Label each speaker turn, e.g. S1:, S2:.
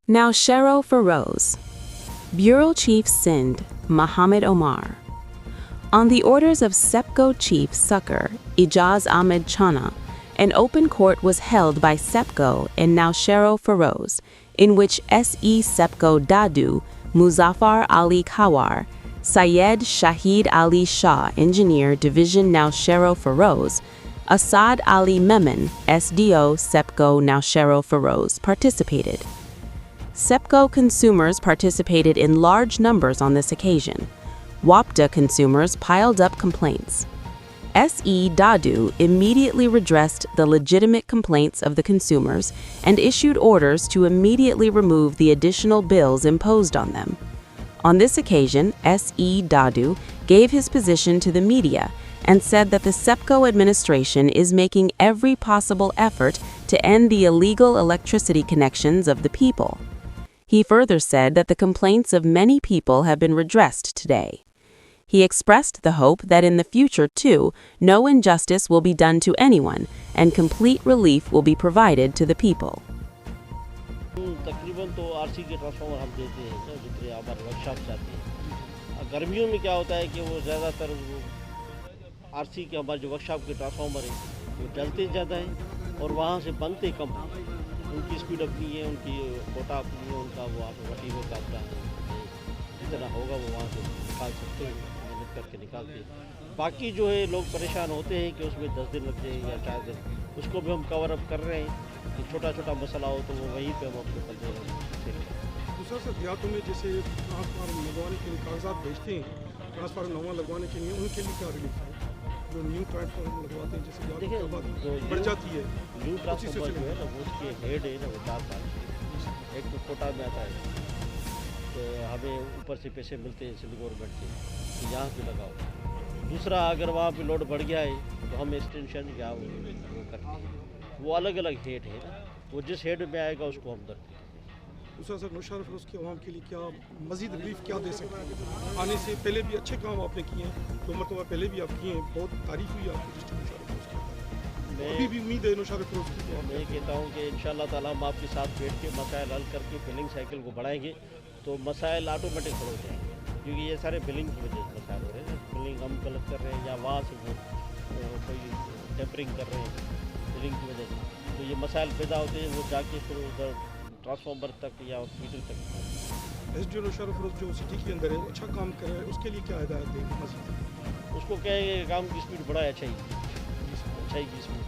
S1: Nowshera Feroz. Bureau Chief Sindh, Muhammad Omar. On the orders of SEPCO Chief Succor, Ijaz Ahmed Chana, an open court was held by SEPCO in Nowshera Feroz, in which SE SEPCO Dadu, Muzaffar Ali Khawar, Syed Shahid Ali Shah, Engineer Division Nowshera Feroz, Asad Ali Memon, SDO SEPCO Nowshera Feroz, participated. SEPCO consumers participated in large numbers on this occasion. WAPDA consumers piled up complaints. SE Dadu immediately redressed the legitimate complaints of the consumers and issued orders to immediately remove the additional bills imposed on them. On this occasion, SE Dadu gave his position to the media and said that the SEPCO administration is making every possible effort to end the illegal electricity connections of the people. He further said that the complaints of many people have been redressed today. He expressed the hope that in the future, too, no injustice will be done to anyone and complete relief will be provided to the people.
S2: तकरीबन तो RC के transformer हम देते हैं sir, जितने हमारे workshop जाते हैं। गर्मियों में क्या होता है कि वो ज़्यादातर आरसी के हमारे जो वर्कशॉप के ट्रांसफार्मर है वो जलते ज़्यादा हैं और वहाँ से बनते कम हैं। उनकी स्पीड अपनी है, उनकी कोटा अपनी है, उनका वो आप मटीरियल का अपना है, जितना होगा वो वहाँ से निकाल सकते हैं, मेहनत करके निकालते हैं। बाकी जो है लोग परेशान होते हैं कि उसमें 10 दिन लग जाए या 4 दिन, उसको भी हम कवर अप कर रहे हैं कि छोटा छोटा मसला हो तो वो वहीं पे हम आपको कर दे रहे हैं।
S3: दूसरा सर, देहातों में जैसे ट्रांसफार्मर लगवाने के लिए कागजात भेजते हैं, ट्रांसफार्मर नवा लगवाने के लिए उनके लिए क्या रिलीफ है? जो न्यू ट्रांसफार्मर लगवाते हैं जैसे बढ़ जाती है,
S2: न्यू ट्रांसफार्मर जो है ना वो उसकी हेड है ना वो 4 साल एक तो कोटा में आता है, तो हमें ऊपर से पैसे मिलते हैं सिंध गवर्नमेंट से कि यहाँ पे लगाओ। दूसरा, अगर वहाँ पे लोड बढ़ गया है तो हम एक्सटेंशन या वो करते हैं, वो अलग अलग हेड है ना, वो जिस हेड में आएगा उसको हम करते हैं।
S3: दूसरा सर, नौशहरा फिरोज के अवाम के लिए क्या मज़ीद रिलीफ क्या दे सकते हैं? आने से पहले भी अच्छे काम आपने किए हैं, 2 मरतबा पहले भी आप किए हैं, बहुत तारीफ हुई आपकी डिस्ट्रिक्ट नौशहरा फिरोज की। अभी भी उम्मीद है नौशहरा फिरोज की। तो
S2: मैं कहता हूँ कि इंशाअल्लाह ताला हम आपके साथ बैठ के मसाइल हल करके बिलिंग साइकिल को बढ़ाएंगे तो मसाइल ऑटोमेटिक हल हो जाएंगे, क्योंकि ये सारे बिलिंग की वजह से मसाइल हो रहे हैं। बिलिंग हम गलत कर रहे हैं या वहाँ से वो कोई टेम्परिंग कर रहे हैं बिलिंग की वजह से, तो ये मसाइल पैदा होते हैं, वो जाके फिर उधर ट्रांसफार्मर तक या मीटर तक।
S3: SDO नौशहरा फिरोज जो सिटी के अंदर है अच्छा काम कर रहा है, उसके लिए क्या हिदायत देंगे?
S2: उसको कहेंगे काम की स्पीड बढ़ाए, अच्छा ही की स्पीड